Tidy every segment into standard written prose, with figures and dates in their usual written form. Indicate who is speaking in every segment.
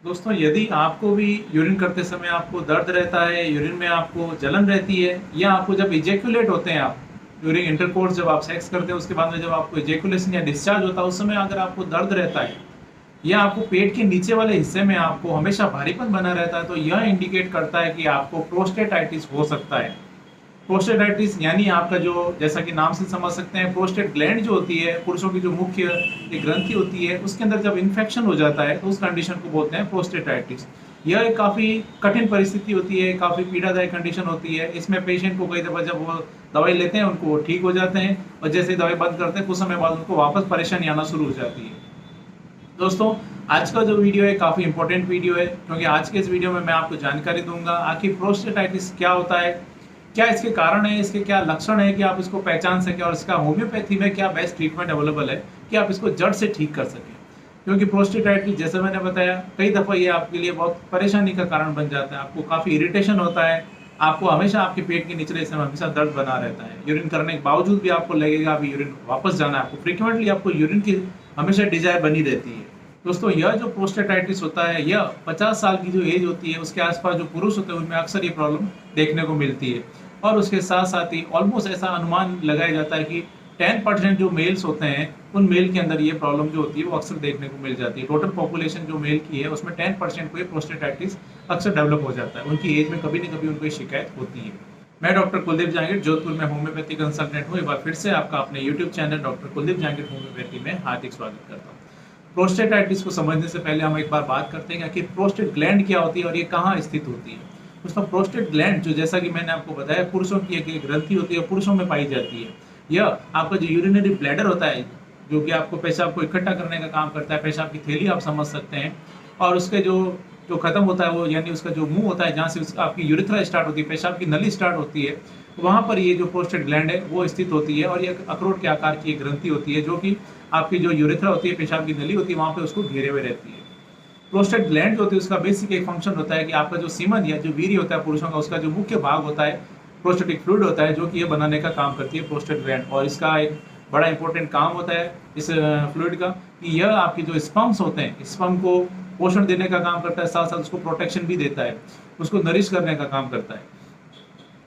Speaker 1: दोस्तों, यदि आपको भी यूरिन करते समय आपको दर्द रहता है, यूरिन में आपको जलन रहती है, या आपको जब इजैकुलेट होते हैं आप ड्यूरिंग इंटरकोर्स, जब आप सेक्स करते हैं उसके बाद में जब आपको इजैकुलेशन या डिस्चार्ज होता है, उस समय अगर आपको दर्द रहता है या आपको पेट के नीचे वाले हिस्से में आपको हमेशा भारीपन बना रहता है, तो यह इंडिकेट करता है कि आपको प्रोस्टेटाइटिस हो सकता है। प्रोस्टेटाइटिस यानी आपका जो, जैसा कि नाम से समझ सकते हैं, प्रोस्टेट ग्लैंड जो होती है, पुरुषों की जो मुख्य एक ग्रंथि होती है, उसके अंदर जब इन्फेक्शन हो जाता है तो उस कंडीशन को बोलते हैं प्रोस्टेटाइटिस। यह एक काफ़ी कठिन परिस्थिति होती है, काफ़ी पीड़ादायक कंडीशन होती है। इसमें पेशेंट को कई दफ़ा जब वो दवाई लेते हैं उनको वो ठीक हो जाते हैं, और जैसे ही दवाई बंद करते हैं कुछ समय बाद उनको वापस परेशानी आना शुरू हो जाती है। दोस्तों, आज का जो वीडियो है काफ़ी इंपॉर्टेंट वीडियो है, क्योंकि आज के इस वीडियो में मैं आपको जानकारी दूंगा आखिर प्रोस्टेटाइटिस क्या होता है, क्या इसके कारण है, इसके क्या लक्षण है कि आप इसको पहचान सकें, और इसका होम्योपैथी में क्या बेस्ट ट्रीटमेंट अवेलेबल है कि आप इसको जड़ से ठीक कर सकें। क्योंकि प्रोस्टेटाइटिस, जैसे मैंने बताया, कई दफ़ा ये आपके लिए बहुत परेशानी का कारण बन जाता है। आपको काफ़ी इरिटेशन होता है, आपको हमेशा आपके पेट के निचले हिस्से में हमेशा दर्द बना रहता है। यूरिन करने के बावजूद भी आपको लगेगा अभी यूरिन वापस जाना है, आपको फ्रीक्वेंटली आपको यूरिन की हमेशा डिजायर बनी रहती है। दोस्तों, यह जो प्रोस्टेटाइटिस होता है, यह 50 साल की जो एज होती है उसके आसपास जो पुरुष होते हैं उनमें अक्सर ये प्रॉब्लम देखने को मिलती है। और उसके साथ साथ ही ऑलमोस्ट ऐसा अनुमान लगाया जाता है कि 10% जो मेल्स होते हैं उन मेल के अंदर ये प्रॉब्लम जो होती है वो अक्सर देखने को मिल जाती है। टोटल पॉपुलेशन जो मेल की है उसमें 10% को ये प्रोस्टेटाइटिस अक्सर डेवलप हो जाता है। उनकी एज में कभी न कभी उनको ये शिकायत होती है। मैं डॉक्टर कुलदीप जहांगीर, जोधपुर में होम्योपैथी कंसल्टेंट हूँ। एक बार फिर से आपका अपने YouTube channel doctor Kuldeep Jahangir homeopathy में हार्दिक स्वागत करता हूँ। प्रोस्टेटाइटिस को समझने से पहले हम एक बार बात करते हैं कि प्रोस्टेट ग्लैंड क्या होती है और ये कहाँ स्थित होती है। दोस्तों, प्रोस्टेट ग्लैंड जो, जैसा कि मैंने आपको बताया, पुरुषों की एक ग्रंथि होती है, पुरुषों में पाई जाती है। यह आपका जो यूरिनरी ब्लैडर होता है, जो कि आपको पेशाब को इकट्ठा करने का काम करता है, पेशाब की थैली आप समझ सकते हैं, और उसके जो जो खत्म होता है वो, यानी उसका जो मुंह होता है जहाँ से आपकी यूरिथ्रा स्टार्ट होती है, पेशाब की नली स्टार्ट होती है, वहाँ पर ये जो प्रोस्टेट ग्लैंड है वो स्थित होती है। और ये अखरोट के आकार की एक ग्रंथि होती है जो कि आपकी जो यूरिथ्रा होती है, पेशाब की नली होती है, वहाँ पे उसको घेरे हुए रहती है। प्रोस्टेट ग्लैंड जो होती है उसका बेसिक एक फंक्शन होता है कि आपका जो सीमन या जो वीर्य होता है पुरुषों का, उसका जो मुख्य भाग होता है प्रोस्टेटिक फ्लूइड होता है, जो कि ये बनाने का काम करती है प्रोस्टेट ग्लैंड। और इसका एक बड़ा इंपॉर्टेंट काम होता है इस फ्लूइड का कि यह आपकी जो स्पर्म्स होते हैं, स्पर्म को पोषण देने का काम करता है, साथ साथ उसको प्रोटेक्शन भी देता है, उसको नरिश करने का काम करता है।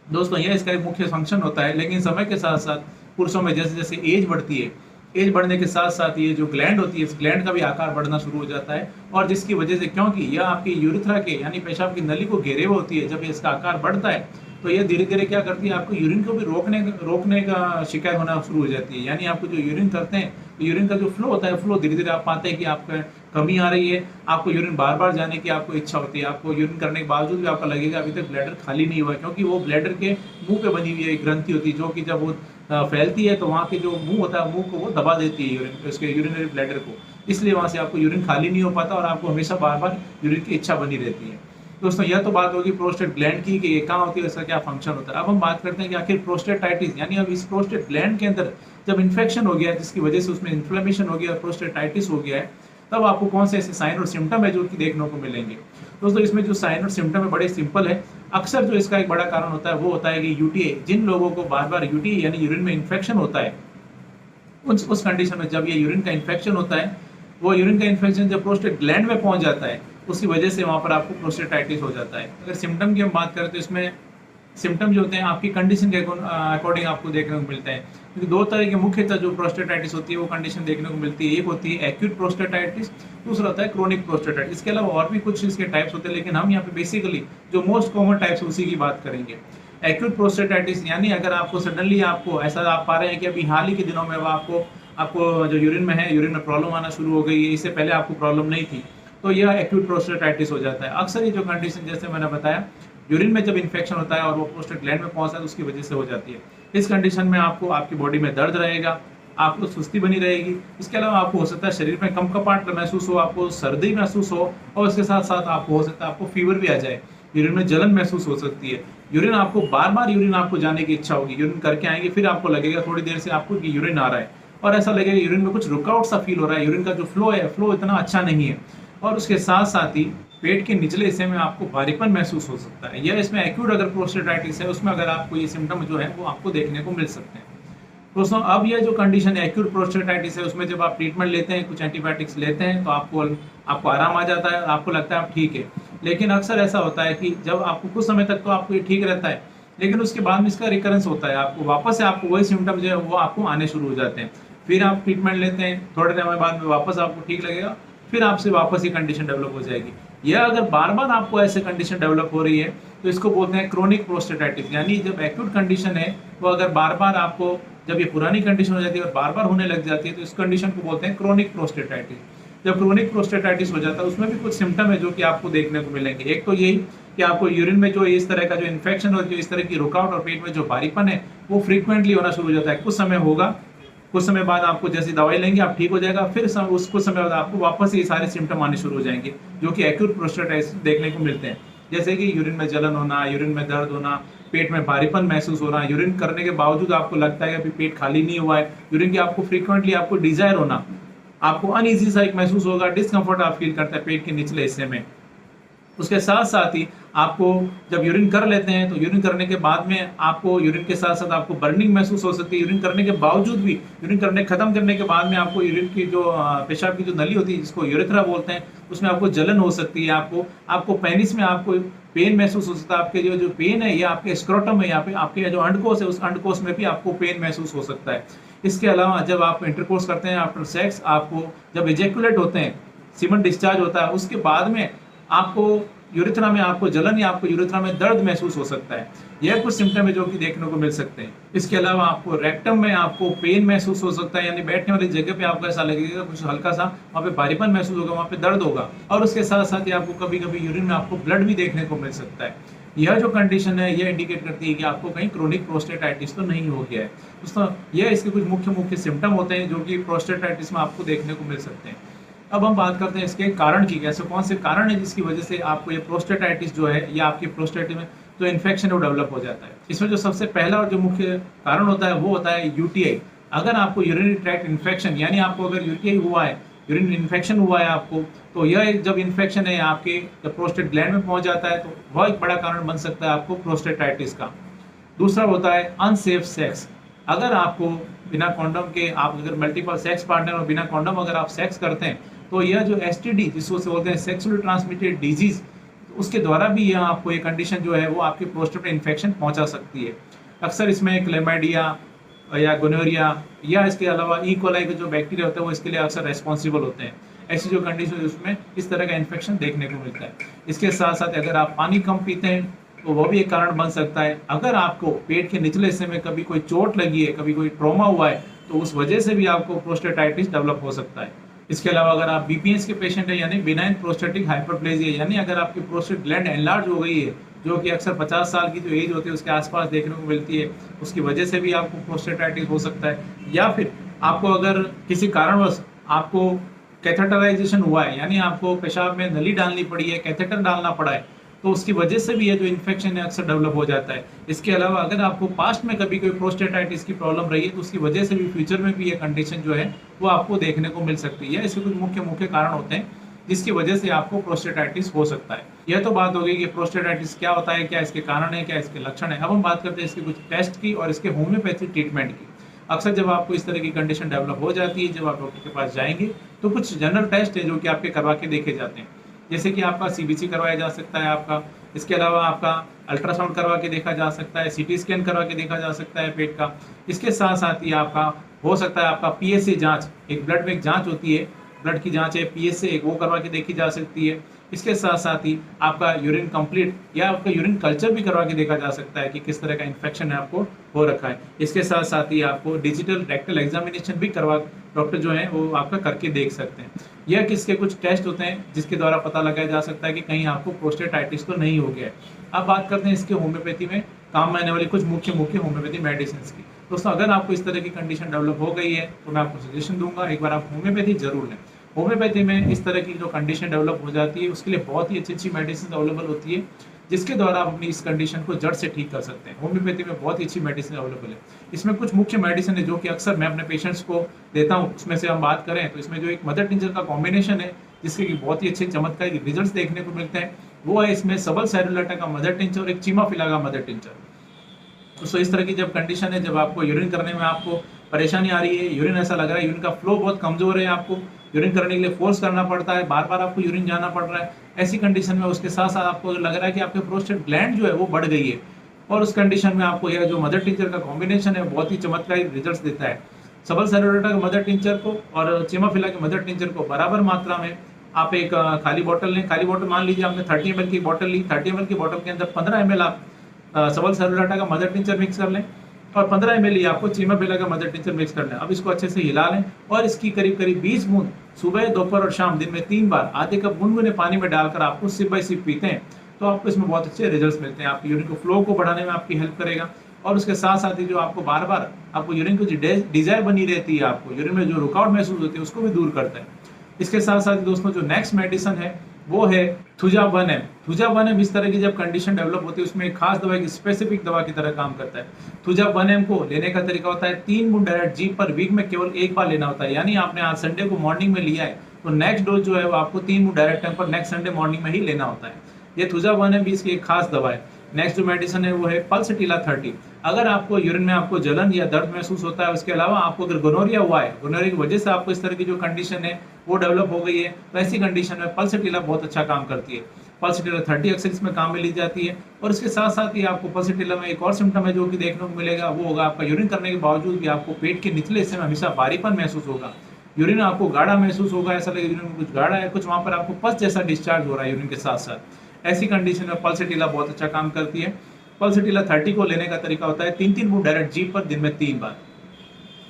Speaker 1: दोस्तों, यह इसका एक मुख्य फंक्शन होता है। लेकिन समय के साथ साथ पुरुषों में जैसे जैसे एज बढ़ती है, एज बढ़ने के साथ साथ ये जो ग्लैंड होती है, इस ग्लैंड का भी आकार बढ़ना शुरू हो जाता है, और जिसकी वजह से, क्योंकि यह आपकी यूरिथ्रा के यानी पेशाब की नली को घेरे हुए होती है, जब इसका आकार बढ़ता है तो यह धीरे धीरे क्या करती है, आपको यूरिन को भी रोकने का शिकायत होना शुरू हो जाती है। यानी आपको जो यूरिन करते हैं तो यूरिन का जो फ्लो होता है, फ्लो धीरे धीरे आप पाते हैं कि आपका कमी आ रही है, आपको यूरिन बार बार जाने की आपको इच्छा होती है, आपको यूरिन करने के बावजूद भी आपका लगेगा अभी तक ब्लैडर खाली नहीं हुआ है, क्योंकि वो ब्लैडर के मुंह पे बनी हुई है एक ग्रंथि होती है, जो कि जब वो फैलती है तो वहाँ के जो मुंह होता है, मुंह को वो दबा देती है यूरिन, उसके यूरिनरी ब्लैडर को। इसलिए वहाँ से आपको यूरिन खाली नहीं हो पाता और आपको हमेशा बार बार यूरिन की इच्छा बनी रहती है। दोस्तों, यह तो बात होगी प्रोस्टेट ग्लैंड की कि ये कहाँ होती है, इसका क्या फंक्शन होता है। अब हम बात करते हैं कि आखिर प्रोस्टेटाइटिस, यानी अब इस प्रोस्टेट ग्लैंड के अंदर जब इन्फेक्शन हो गया है, जिसकी वजह से उसमें इन्फ्लेमेशन हो गया और प्रोस्टेटाइटिस हो गया है, तब आपको कौन से ऐसे साइन और सिम्टम है जो कि देखने को मिलेंगे। दोस्तों, इसमें जो साइन और सिम्टम है बड़े सिंपल है। अक्सर जो इसका एक बड़ा कारण होता है वो होता है कि यूटीआई, जिन लोगों को बार बार यूटीआई यानी यूरिन में इन्फेक्शन होता है, उस कंडीशन में जब ये यूरिन का इन्फेक्शन होता है, वो यूरिन का इन्फेक्शन जब प्रोस्टेट ग्लैंड में पहुंच जाता है, उसकी वजह से वहाँ पर आपको प्रोस्टेटाइटिस हो जाता है। अगर सिम्टम की हम बात करें तो इसमें सिम्टम जो होते हैं आपकी कंडीशन के अकॉर्डिंग आपको देखने को मिलते हैं, क्योंकि दो तरह की मुख्यतः जो प्रोस्टेटाइटिस होती है वो कंडीशन देखने को मिलती है। एक होती है एक्यूट प्रोस्टेटाइटिस, दूसरा होता है क्रोनिक प्रोस्टेटाइटिस। इसके अलावा और भी कुछ इसके टाइप्स होते हैं, लेकिन हम यहाँ पे बेसिकली जो मोस्ट कॉमन टाइप्स उसी की बात करेंगे। एक्यूट प्रोस्टेटाइटिस यानी अगर आपको सडनली आपको ऐसा आप पा रहे हैं कि अभी हाल ही के दिनों में आपको आपको जो यूरिन में है, यूरिन में प्रॉब्लम आना शुरू हो गई है, इससे पहले आपको प्रॉब्लम नहीं थी, तो यह एक्यूट प्रोस्टेटाइटिस हो जाता है। अक्सर ये जो कंडीशन, जैसे मैंने बताया, यूरिन में जब इन्फेक्शन होता है और वो प्रोस्टेट ग्लैंड में पहुंचता है तो उसकी वजह से हो जाती है। इस कंडीशन में आपको आपकी बॉडी में दर्द रहेगा, आपको सुस्ती बनी रहेगी। इसके अलावा आपको हो सकता है शरीर में कंपकपाहट महसूस हो, आपको सर्दी महसूस हो, और इसके साथ साथ आपको हो सकता है आपको फीवर भी आ जाए, यूरिन में जलन महसूस हो सकती है। यूरिन आपको बार बार यूरिन आपको जाने की इच्छा होगी, यूरिन करके आएंगे, फिर आपको लगेगा थोड़ी देर से आपको कि यूरिन आ रहा है, और ऐसा लगेगा यूरिन में कुछ रुकावट सा फील हो रहा है, यूरिन का जो फ्लो है, फ्लो इतना अच्छा नहीं है। और उसके साथ साथ ही पेट के निचले हिस्से में आपको भारीपन महसूस हो सकता है। यह इसमें एक्यूट अगर प्रोस्टेटाइटिस है उसमें अगर आपको ये सिम्टम जो है वो आपको देखने को मिल सकते हैं। दोस्तों अब यह जो कंडीशन है एक्यूट प्रोस्टेटाइटिस है, उसमें जब आप ट्रीटमेंट लेते हैं, कुछ एंटीबायोटिक्स लेते हैं, तो आपको आराम आ जाता है, आपको लगता है आप ठीक है। लेकिन अक्सर ऐसा होता है कि जब आपको कुछ समय तक तो आपको ये ठीक रहता है, लेकिन उसके बाद में इसका रिकरेंस होता है, आपको वापस से आपको वही सिम्टम जो है वो आपको आने शुरू हो जाते हैं। फिर आप ट्रीटमेंट लेते हैं, थोड़े समय बाद में वापस आपको ठीक लगेगा, फिर आपसे वापस ये कंडीशन डेवलप हो जाएगी। यह अगर बार-बार आपको ऐसे कंडीशन डेवलप हो रही है, तो इसको बोलते हैं क्रोनिक प्रोस्टेटाइटिस। यानी जब एक्यूट कंडीशन है, वो अगर बार-बार आपको, जब ये पुरानी कंडीशन हो जाती है और बार-बार होने लग जाती है, तो इस कंडीशन को बोलते हैं क्रोनिक प्रोस्टेटाइटिस। जब क्रोनिक प्रोस्टेटाइटिस हो जाता है, उसमें भी कुछ सिम्टम है जो कि आपको देखने को मिलेंगे। एक तो यही कि आपको यूरिन में जो इस तरह का जो इन्फेक्शन और जो इस तरह की रुकावट और पेट में जो भारीपन है, वो फ्रीक्वेंटली होना शुरू हो जाता है। कुछ समय होगा, कुछ समय बाद आपको जैसी दवाई लेंगे आप ठीक हो जाएगा, फिर उस कुछ समय बाद आपको वापस ये सारे सिम्टम आने शुरू हो जाएंगे, जो कि एक्यूट प्रोस्टेटाइटिस देखने को मिलते हैं। जैसे कि यूरिन में जलन होना, यूरिन में दर्द होना, पेट में भारीपन महसूस होना, यूरिन करने के बावजूद आपको लगता है कि अभी पेट खाली नहीं हुआ है, यूरिन की आपको फ्रीक्वेंटली आपको डिजायर होना, आपको अनईजी सा एक महसूस होगा, डिस्कम्फर्ट आप फील करते हैं पेट के निचले हिस्से में। उसके साथ साथ ही आपको जब यूरिन कर लेते हैं, तो यूरिन करने के बाद में आपको यूरिन के साथ साथ आपको बर्निंग महसूस हो सकती है। यूरिन करने के बावजूद भी, यूरिन करने खत्म करने के बाद में आपको यूरिन की जो पेशाब की जो नली होती है, जिसको यूरेथ्रा बोलते हैं, उसमें आपको जलन हो सकती है। आपको पेनिस में आपको पेन महसूस हो सकता है। आपके जो पेन है, ये आपके स्क्रोटम है, यहाँ पे आपके जो अंडकोश है, उस अंडकोश में भी आपको पेन महसूस हो सकता है। इसके अलावा जब आप इंटरकोर्स करते हैं आफ्टर सेक्स, आपको जब इजेकुलेट होते हैं, सीमन डिस्चार्ज होता है, उसके बाद में आपको यूरेथ्रा में आपको जलन या आपको यूरेथ्रा में दर्द महसूस हो सकता है। यह कुछ सिम्टम है जो कि देखने को मिल सकते हैं। इसके अलावा आपको रेक्टम में आपको पेन महसूस हो सकता है, यानी बैठने वाली जगह पे आपको ऐसा लगेगा कुछ हल्का सा वहाँ पे भारीपन महसूस होगा, वहाँ पे दर्द होगा, और उसके साथ साथ ही आपको कभी कभी यूरिन में आपको ब्लड भी देखने को मिल सकता है। यह जो कंडीशन है, यह इंडिकेट करती है कि आपको कहीं क्रोनिक प्रोस्टेटाइटिस तो नहीं हो गया है। दोस्तों यह इसके कुछ मुख्य मुख्य सिम्टम होते हैं जो कि प्रोस्टेटाइटिस में आपको देखने को मिल सकते हैं। अब हम बात करते हैं इसके कारण की, कैसे कौन से कारण है जिसकी वजह से आपको ये प्रोस्टेटाइटिस जो है या आपकी प्रोस्टेट में जो इन्फेक्शन है वो डेवलप हो जाता है। इसमें जो सबसे पहला और जो मुख्य कारण होता है वो होता है यूटीआई। अगर आपको यूरिनरी ट्रैक्ट इन्फेक्शन, यानी आपको अगर यूटीआई हुआ है, यूरिन इन्फेक्शन हुआ है आपको, तो यह जब इन्फेक्शन है आपके जब प्रोस्टेट ग्लैंड में पहुंच जाता है, तो वह एक बड़ा कारण बन सकता है आपको प्रोस्टेटाइटिस का। दूसरा होता है अनसेफ सेक्स। अगर आपको बिना कॉन्डम के, आप अगर मल्टीपल सेक्स पार्टनर और बिना कॉन्डम अगर आप सेक्स करते हैं, तो यह जो एसटीडी जिसको बोलते हैं सेक्सुअली ट्रांसमिटेड डिजीज, उसके द्वारा भी यह आपको ये कंडीशन जो है वो आपके प्रोस्टेट में इन्फेक्शन पहुंचा सकती है। अक्सर इसमें क्लेमाइडिया या गोनोरिया या इसके अलावा ई कोलाई के जो बैक्टीरिया होते हैं वो इसके लिए अक्सर रेस्पॉन्सिबल होते हैं। ऐसी जो कंडीशन है उसमें इस तरह का इन्फेक्शन देखने को मिलता है। इसके साथ साथ अगर आप पानी कम पीते हैं तो वह भी एक कारण बन सकता है। अगर आपको पेट के निचले हिस्से में कभी कोई चोट लगी है, कभी कोई ट्रॉमा हुआ है, तो उस वजह से भी आपको प्रोस्टेटाइटिस डेवलप हो सकता है। इसके अलावा अगर आप बीपीएस के पेशेंट है, यानी बिनाइन प्रोस्टेटिक हाइपरप्लेजिया, यानी अगर आपकी प्रोस्टेट ग्लैंड एनलार्ज हो गई है, जो कि अक्सर 50 साल की जो एज होती है उसके आसपास देखने को मिलती है, उसकी वजह से भी आपको प्रोस्टेटाइटिस हो सकता है। या फिर आपको अगर किसी कारणवश आपको कैथेटराइजेशन हुआ है, यानी आपको पेशाब में नली डालनी पड़ी है, कैथेटर डालना पड़ा है, तो उसकी वजह से भी ये जो इन्फेक्शन है अक्सर डेवलप हो जाता है। इसके अलावा अगर आपको पास्ट में कभी कोई प्रोस्टेटाइटिस की प्रॉब्लम रही है, तो उसकी वजह से भी फ्यूचर में भी ये कंडीशन जो है वो आपको देखने को मिल सकती है। इसके कुछ मुख्य मुख्य कारण होते हैं जिसकी वजह से आपको प्रोस्टेटाइटिस हो सकता है। यह तो बात हो गई कि प्रोस्टेटाइटिस क्या होता है, क्या इसके कारण है, क्या इसके लक्षण है। अब हम बात करते हैं इसके कुछ टेस्ट की और इसके होम्योपैथी ट्रीटमेंट की। अक्सर जब आपको इस तरह की कंडीशन डेवलप हो जाती है, जब आप डॉक्टर के पास जाएंगे, तो कुछ जनरल टेस्ट है जो कि आपके करवा के देखे जाते हैं। जैसे कि आपका सीबीसी करवाया जा सकता है आपका, इसके अलावा आपका अल्ट्रासाउंड करवा के देखा जा सकता है, सीटी स्कैन करवा के देखा जा सकता है पेट का। इसके साथ साथ ही आपका हो सकता है आपका पीएसए जांच, एक ब्लड में एक जांच होती है, ब्लड की जांच है पीएसए, एक वो करवा के देखी जा सकती है। इसके साथ साथ ही आपका यूरिन कंप्लीट या आपका यूरिन कल्चर भी करवा के देखा जा सकता है कि किस तरह का इन्फेक्शन है आपको हो रखा है। इसके साथ साथ ही आपको डिजिटल रेक्टल एग्जामिनेशन भी करवा डॉक्टर जो है वो आपका करके देख सकते हैं। यह किसके कुछ टेस्ट होते हैं जिसके द्वारा पता लगाया जा सकता है कि कहीं आपको प्रोस्टेटाइटिस तो नहीं हो गया है। अब बात करते हैं इसके होम्योपैथी में काम में आने वाली कुछ मुख्य मुख्य होम्योपैथी मेडिसिन की। दोस्तों अगर आपको इस तरह की कंडीशन डेवलप हो गई है तो मैं आपको सजेशन दूंगा एक बार आप होम्योपैथी जरूर लें। होम्योपैथी में इस तरह की जो कंडीशन डेवलप हो जाती है उसके लिए बहुत ही अच्छी अच्छी मेडिसिन अवेलेबल होती है, जिसके द्वारा आप अपनी इस कंडीशन को जड़ से ठीक कर सकते हैं। होम्योपैथी में बहुत ही अच्छी मेडिसिन अवेलेबल है। इसमें कुछ मुख्य मेडिसिन है जो कि अक्सर मैं अपने पेशेंट्स को देता हूँ। उसमें से हम बात करें तो इसमें जो एक मदर टिंचर का कॉम्बिनेशन है जिसके कि बहुत ही अच्छे चमत्कारी रिजल्ट देखने को मिलते हैं, वो है इसमें सबल सेरुलाटा का मदर टिंचर और एक चीमाफिला का मदर टिंचर। तो इस तरह की जब कंडीशन है, जब आपको यूरिन करने में आपको परेशानी आ रही है, यूरिन ऐसा लग रहा है यूरिन का फ्लो बहुत कमजोर है, आपको यूरिन करने के लिए फोर्स करना पड़ता है, बार बार आपको यूरिन जाना पड़ रहा है, ऐसी कंडीशन में उसके साथ साथ आपको लग रहा है कि आपके प्रोस्टेट ग्लैंड जो है वो बढ़ गई है, और उस कंडीशन में आपको यह जो मदर टिंचर का कॉम्बिनेशन है बहुत ही चमत्कारी रिजल्ट देता है। सबल सेरोडोटा के मदर टिंचर को और चिमाफिला के मदर टिंचर को बराबर मात्रा में आप एक खाली बोतल लें। खाली बोतल मान लीजिए आपने 30 ml की बोतल ली, 30 ml की बोतल के अंदर 15 ml आप सबल सेरोडोटा का मदर टिंचर मिक्स कर लें और 15 ml ही आपको चिमाफिला का मदर टिंचर मिक्स कर लें। अब इसको अच्छे से हिला लें और इसकी करीब करीब 20 बूंद सुबह, दोपहर और शाम दिन में 3 बार आधे कप गुनगुने पानी में डालकर आपको सिप बाय सिप पीते हैं तो आपको इसमें बहुत अच्छे रिजल्ट्स मिलते हैं। आपकी यूरिन को फ्लो को बढ़ाने में आपकी हेल्प करेगा और उसके साथ साथ ही जो आपको बार बार आपको यूरिन की जो डिजायर बनी रहती है, आपको यूरिन में जो रुकावट महसूस होती है उसको भी दूर करता है। इसके साथ साथ दोस्तों जो नेक्स्ट मेडिसिन है वो है थुजावनम। थुजावनम इस तरह की जब कंडीशन डेवलप होती है उसमें एक खास दवा, की स्पेसिफिक दवा की तरह काम करता है। थुजावनम को लेने का तरीका होता है 3 बूंद डायरेक्ट जीभ पर वीक में केवल एक बार लेना होता है। यानी आपने आज संडे को मॉर्निंग में लिया है तो नेक्स्ट डोज जो है वो आपको 3 बूंद डायरेक्ट टाइम पर नेक्स्ट संडे मॉर्निंग में ही लेना होता है। ये थुजावनम भी इसकी एक खास दवा है। नेक्स्ट जो मेडिसिन है वो है पल्सटीला 30। अगर आपको यूरिन में आपको जलन या दर्द महसूस होता है, उसके अलावा आपको अगर गोनोरिया हुआ है, गोनोरिया की वजह से आपको इस तरह की जो कंडीशन है वो डेवलप हो गई है, तो ऐसी कंडीशन में पल्सटीला बहुत अच्छा काम करती है। पल्सटीला 30 अक्सर इसमें काम में ली जाती है। और इसके साथ साथ ही आपको पल्सटीला में एक और सिम्टम है जो कि देखने को मिलेगा, वो होगा आपका यूरिन करने के बावजूद भी आपको पेट के निचले हिस्से में हमेशा भारीपन महसूस होगा। यूरिन आपको गाढ़ा महसूस होगा, ऐसा लगेगा यूरिन में कुछ गाढ़ा है, कुछ वहां पर आपको पस जैसा डिस्चार्ज हो रहा है यूरिन के साथ साथ। ऐसी कंडीशन में पल्सटीला बहुत अच्छा काम करती है। पल्सटीला 30 को लेने का तरीका होता है 3-3 बूंद डायरेक्ट जीभ पर दिन में 3 बार।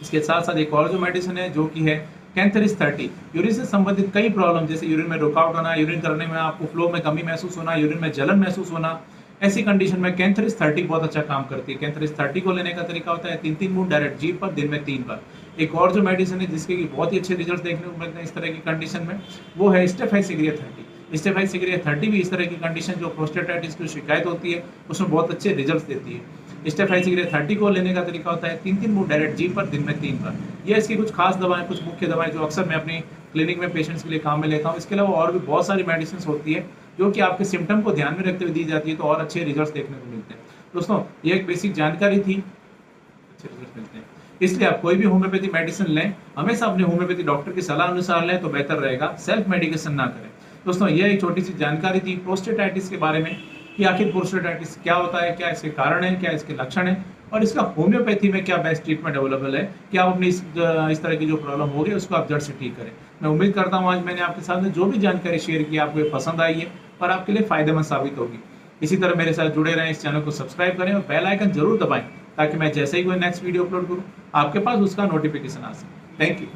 Speaker 1: इसके साथ साथ एक और जो मेडिसिन है जो कि है कैंथरिस 30। यूरिन से संबंधित कई प्रॉब्लम जैसे यूरिन में रुकावट होना, यूरिन करने में आपको फ्लो में कमी महसूस होना, यूरिन में जलन महसूस होना, ऐसी कंडीशन में कैंथरिस 30 बहुत अच्छा काम करती है। कैंथरिस 30 को लेने का तरीका होता है 3-3 बूंद डायरेक्ट जीभ पर दिन में 3 बार। एक और जो मेडिसिन है जिसके की बहुत ही अच्छे रिजल्ट देखने को मिलते हैं इस तरह की कंडीशन में, वो है स्टेफाइसिग्रिया 30। स्टेफाइसिग्रिया 30 भी इस तरह की कंडीशन जो प्रोस्टेटाइटिस की शिकायत होती है उसमें बहुत अच्छे रिजल्ट देती है। स्टेफाइसिग्रिया 30 को लेने का तरीका होता है 3-3 बूंद डायरेक्ट जीभ पर दिन में 3 बार। ये इसकी कुछ खास दवाएं, कुछ मुख्य दवाएं जो अक्सर मैं अपनी क्लिनिक में पेशेंट्स के लिए काम में लेता हूँ। इसके अलावा और भी बहुत सारी मेडिसिन होती है जो कि आपके सिम्टम को ध्यान में रखते हुए दी जाती है तो और अच्छे रिजल्ट देखने को मिलते हैं। दोस्तों ये एक बेसिक जानकारी थी, अच्छे रिजल्ट मिलते हैं। इसलिए आप कोई भी होम्योपैथी मेडिसिन लें, हमेशा अपने होम्योपैथी डॉक्टर की सलाह अनुसार लें तो बेहतर रहेगा, सेल्फ मेडिकेशन ना करें। दोस्तों यह एक छोटी सी जानकारी थी प्रोस्टेटाइटिस के बारे में कि आखिर प्रोस्टेटाइटिस क्या होता है, क्या इसके कारण है, क्या इसके लक्षण है और इसका होम्योपैथी में क्या बेस्ट ट्रीटमेंट अवेलेबल है कि आप अपनी इस तरह की जो प्रॉब्लम हो गई उसको आप जड़ से ठीक करें। मैं उम्मीद करता हूँ आज मैंने आपके साथ में जो भी जानकारी शेयर की आपको ये पसंद आई है और आपके लिए फायदेमंद साबित होगी। इसी तरह मेरे साथ जुड़े रहें, इस चैनल को सब्सक्राइब करें और बेल आइकन जरूर दबाएं ताकि मैं जैसे ही कोई नेक्स्ट वीडियो अपलोड करूँ आपके पास उसका नोटिफिकेशन आ सके। Thank you.